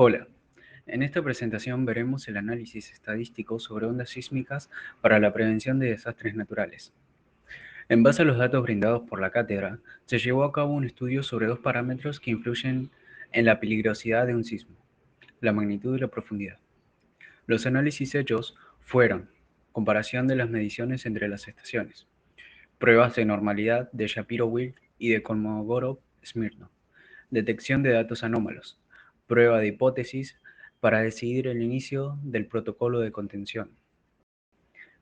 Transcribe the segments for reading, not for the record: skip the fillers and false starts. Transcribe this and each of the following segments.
Hola, en esta presentación veremos el análisis estadístico sobre ondas sísmicas para la prevención de desastres naturales. En base a los datos brindados por la cátedra, se llevó a cabo un estudio sobre dos parámetros que influyen en la peligrosidad de un sismo, la magnitud y la profundidad. Los análisis hechos fueron comparación de las mediciones entre las estaciones, pruebas de normalidad de Shapiro-Wilk y de Kolmogorov-Smirnov, detección de datos anómalos, prueba de hipótesis para decidir el inicio del protocolo de contención.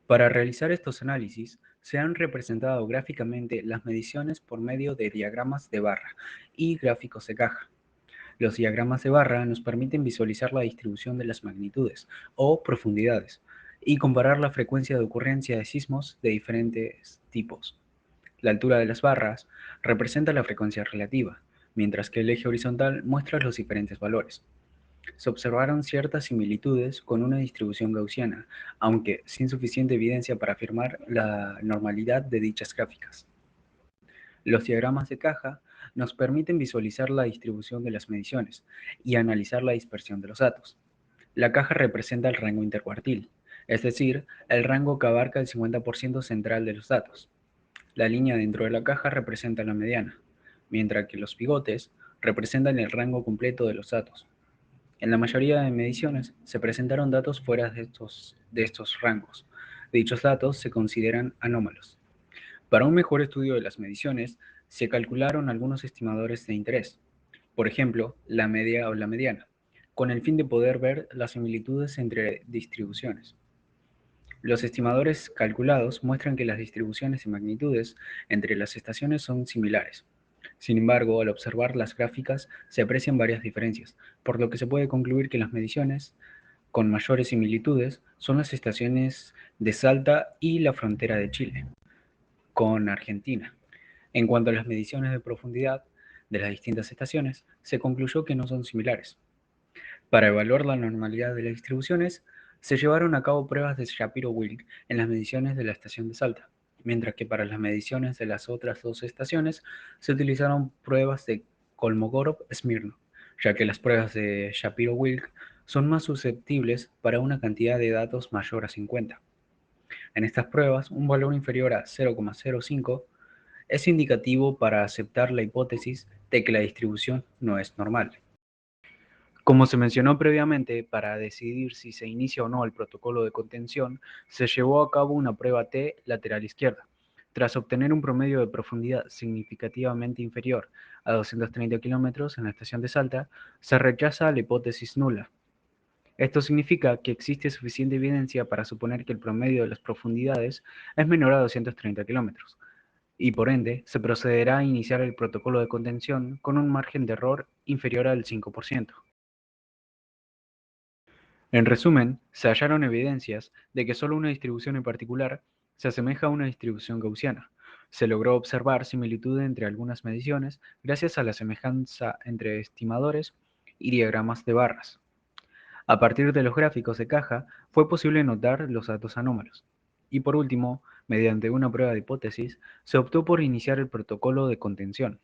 Para realizar estos análisis, se han representado gráficamente las mediciones por medio de diagramas de barra y gráficos de caja. Los diagramas de barra nos permiten visualizar la distribución de las magnitudes o profundidades y comparar la frecuencia de ocurrencia de sismos de diferentes tipos. La altura de las barras representa la frecuencia relativa, mientras que el eje horizontal muestra los diferentes valores. Se observaron ciertas similitudes con una distribución gaussiana, aunque sin suficiente evidencia para afirmar la normalidad de dichas gráficas. Los diagramas de caja nos permiten visualizar la distribución de las mediciones y analizar la dispersión de los datos. La caja representa el rango intercuartil, es decir, el rango que abarca el 50% central de los datos. La línea dentro de la caja representa la mediana, mientras que los pivotes representan el rango completo de los datos. En la mayoría de mediciones se presentaron datos fuera de estos rangos. Dichos datos se consideran anómalos. Para un mejor estudio de las mediciones, se calcularon algunos estimadores de interés, por ejemplo, la media o la mediana, con el fin de poder ver las similitudes entre distribuciones. Los estimadores calculados muestran que las distribuciones y magnitudes entre las estaciones son similares. Sin embargo, al observar las gráficas se aprecian varias diferencias, por lo que se puede concluir que las mediciones con mayores similitudes son las estaciones de Salta y la frontera de Chile, con Argentina. En cuanto a las mediciones de profundidad de las distintas estaciones, se concluyó que no son similares. Para evaluar la normalidad de las distribuciones, se llevaron a cabo pruebas de Shapiro-Wilk en las mediciones de la estación de Salta, mientras que para las mediciones de las otras dos estaciones se utilizaron pruebas de Kolmogorov-Smirnov, ya que las pruebas de Shapiro-Wilk son más susceptibles para una cantidad de datos mayor a 50. En estas pruebas, un valor inferior a 0,05 es indicativo para aceptar la hipótesis de que la distribución no es normal. Como se mencionó previamente, para decidir si se inicia o no el protocolo de contención, se llevó a cabo una prueba T lateral izquierda. Tras obtener un promedio de profundidad significativamente inferior a 230 kilómetros en la estación de Salta, se rechaza la hipótesis nula. Esto significa que existe suficiente evidencia para suponer que el promedio de las profundidades es menor a 230 kilómetros, y por ende se procederá a iniciar el protocolo de contención con un margen de error inferior al 5%. En resumen, se hallaron evidencias de que solo una distribución en particular se asemeja a una distribución gaussiana. Se logró observar similitud entre algunas mediciones gracias a la semejanza entre estimadores y diagramas de barras. A partir de los gráficos de caja, fue posible notar los datos anómalos. Y por último, mediante una prueba de hipótesis, se optó por iniciar el protocolo de contención.